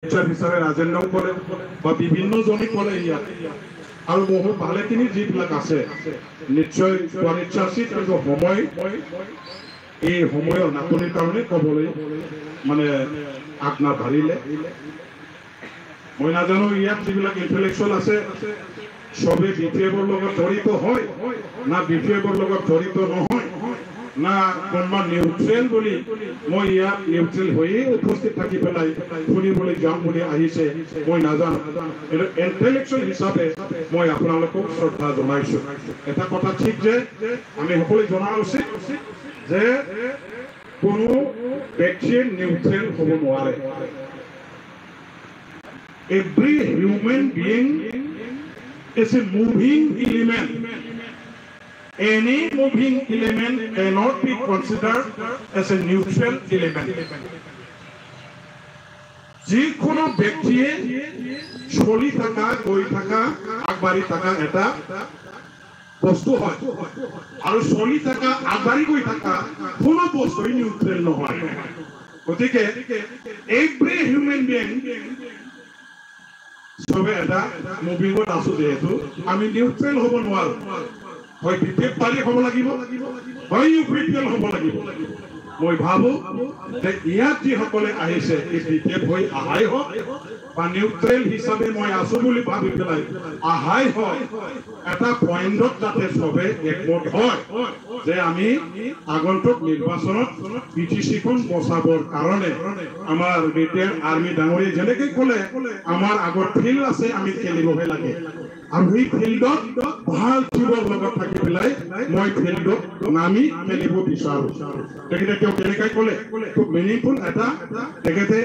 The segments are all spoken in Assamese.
হিচাপে ৰাজেন্দ্ৰও ক'লে বা বিভিন্ন জনে ক'লে ইয়াত আৰু বহু ভালেখিনি যিবিলাক আছে নিশ্চয় ইচ্ছা আছিল কিন্তু সময় এই সময়ৰ নাটনিৰ কাৰণে ক'বলৈ মানে আগনা ভাৰিলে মই নাজানো ইয়াত যিবিলাক ইণ্টেলেকচুৱেল আছে সবে বিপিএফৰ লগত জড়িত হয় না বিপিএফৰ লগত জড়িত নহয় না কোনোবা নিউট্ৰেল বুলি মই ইয়াত নিউট্ৰেল হৈয়ে উপস্থিত থাকি পেলাই শুনিবলৈ যাম বুলি আহিছে মই নাজানো কিন্তু ইণ্টেলেকচুৱেল হিচাপে মই আপোনালোকক শ্ৰদ্ধা জনাইছোঁ এটা কথা ঠিক যে আমি সকলোৱে জনা উচিত যে কোনো ব্যক্তিয়ে নিউট্ৰেল হ'ব নোৱাৰে every human being is a moving element. Any moving element cannot be considered as a neutral element. যিকোনো ব্যক্তিয়ে চলি থাকা গৈ থাকা আগবাঢ়ি থাকা এটা বস্তু হয় আৰু চলি থাকা আগবাঢ়ি গৈ থাকা কোনো বস্তুই নিউট্ৰেল নহয় গতিকে every human being সবে এটা মুভিঙত আছো যেহেতু আমি নিউট্ৰেল হ'ব নোৱাৰো হয় বিপিএফ পালি হ'ব লাগিব হয় ইউপিপিএল হ'ব লাগিব মই ভাবো যে ইয়াত যিসকলে আহিছে এই বিপিএফ হৈ আহাই হওক বা নিউট্ৰেল হিচাপে মই আছো বুলি ভাবি পেলাই আহাই হওক এটা পইণ্টত যাতে সবে একমত হয় যে আমি আগন্তুক নিৰ্বাচনত পিটিচিখন বচাবৰ কাৰণে আমাৰ ৰিটায়াৰ্ড আৰ্মি ডাঙৰীয়া যেনেকৈ ক'লে আমাৰ আগৰ ফিল্ড আছে আমি খেলিবহে লাগে আৰু এই ফিল্ডত ভাল টিমৰ লগত থাকি পেলাই মই ফিল্ডত নামি খেলিব বিচাৰো তেখেতে তেওঁ কেনেকৈ ক'লে খুব মিনিংফুল এটা তেখেতে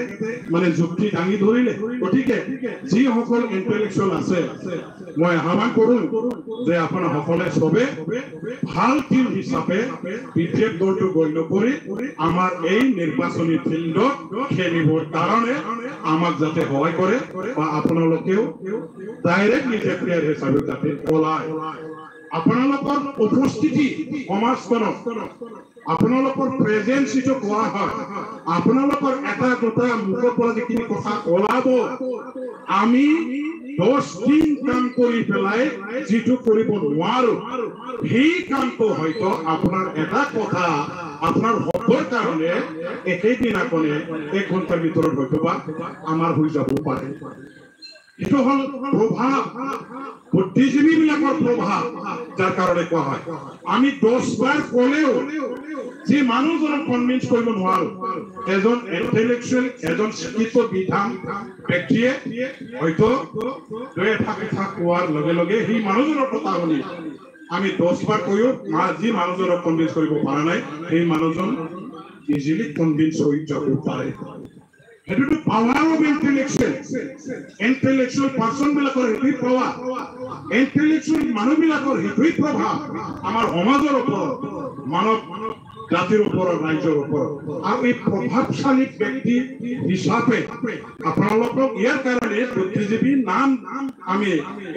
মানে যুক্তি দাঙি ধৰিলে গতিকে যিসকল ইণ্টেলেকচুৱেল আছে মই আহ্বান কৰোঁ যে আপোনাসকলে সবে ভাল টিম হিচাপে বিজেপি দলটো গণ্য কৰি আমাৰ এই নিৰ্বাচনী ফিল্ডত খেলিবৰ কাৰণে আমাক যাতে সহায় কৰে বা আপোনালোকেও ডাইৰেক্ট নিজে প্লেয়াৰ হিচাপে যাতে ওলায় আপোনালোকৰ উপস্থিতি সমাজখনত আপোনালোকৰ প্ৰেজেন্স যিটো কোৱা হয় আপোনালোকৰ এটা দুটা মুখৰ পৰা যিখিনি কথা ওলাব আমি 10 দিন কাম কৰি পেলাই যিটো কৰিব নোৱাৰো সেই কামটো হয়তো আপোনাৰ এটা কথা আপোনাৰ হবৰ কাৰণে একেদিনাখনে 1 ঘণ্টাৰ ভিতৰত হয়তো বা আমাৰ হৈ যাব পাৰে এইটো হল প্ৰভাৱ বুদ্ধিজীৱী বিলাকৰ প্ৰভাৱ যাৰ কাৰণে কোৱা হয় আমি 10 বাৰ ক'লেও যে মানুহজনক কনভিন্স কৰিব নোৱাৰো এজন ইণ্টেলেকচুৱেল এজন শিক্ষিত বিধান ব্যক্তিয়ে হয়তো দুই এটা কথা কোৱাৰ লগে লগে সেই মানুহজনৰ কথা শুনি আমি 10 বাৰ কৈও যি মানুহজনক কনভিন্স কৰিব পৰা নাই সেই মানুহজন ইজিলি কনভিন্স হৈ যাব পাৰে It is the power of intellectual person বিলাকৰ হেতুই প্ৰভাৱ intellectual মানুহ বিলাকৰ হেতুই প্ৰভাৱ আমাৰ সমাজৰ ওপৰত মানৱ জাতিৰ ওপৰত ৰাজ্যৰ ওপৰত আৰু এই প্ৰভাৱশালী ব্যক্তি হিচাপে আপোনালোকক ইয়াৰ কাৰণে বুদ্ধিজীৱী নাম আমি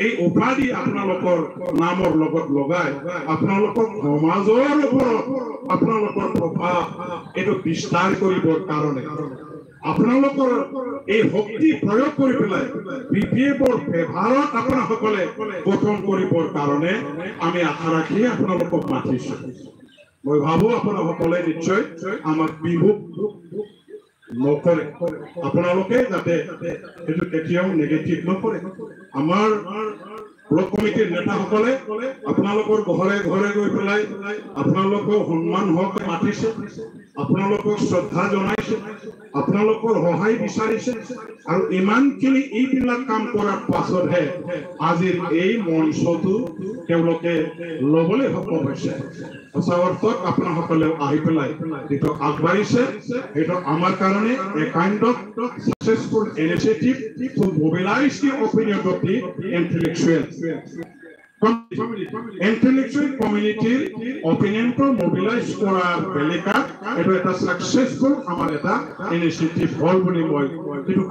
এই উপাধি আপোনালোকৰ নামৰ লগত লগাই আপোনালোকক সমাজৰ ওপৰত আপোনালোকৰ প্ৰভাৱ এইটো বিস্তাৰ কৰিবৰ কাৰণে আপোনালোকৰ এই শক্তি প্ৰয়োগ কৰি পেলাই বিপিএফৰ ফেভাৰত আপোনাসকলে গঠন কৰিবৰ কাৰণে আমি আশা ৰাখি আপোনালোকক মাতিছো মই ভাবো আপোনাসকলে নিশ্চয় আমাক বিভুক নকৰে আপোনালোকে যাতে এইটো কেতিয়াও নেগেটিভ নকৰে আমাৰ ব্লক কমিটিৰ নেতাসকলে আপোনালোকৰ ঘৰে ঘৰে গৈ পেলাই আপোনালোকক সন্মান হওক মাতিছে আপোনালোকক শ্ৰদ্ধা জনাইছে আপোনালোকৰ সহায় বিচাৰিছে আৰু ইমানখিনি এইবিলাক কাম কৰাৰ পাছতহে আজিৰ এই মঞ্চটো তেওঁলোকে ল'বলৈ সক্ষম হৈছে সঁচা অৰ্থত আপোনাসকলেও আহি পেলাই যিটো আগবাঢ়িছে সেইটো আমাৰ কাৰণে a kind of successful initiative to mobilize the opinion of the intellectuals. Intellectual community opinion to mobilize করার বেলেকা এটা একটা সাকসেসফুল আমার এটা ইনিশিয়েটিভ হল বলে মই কিন্তু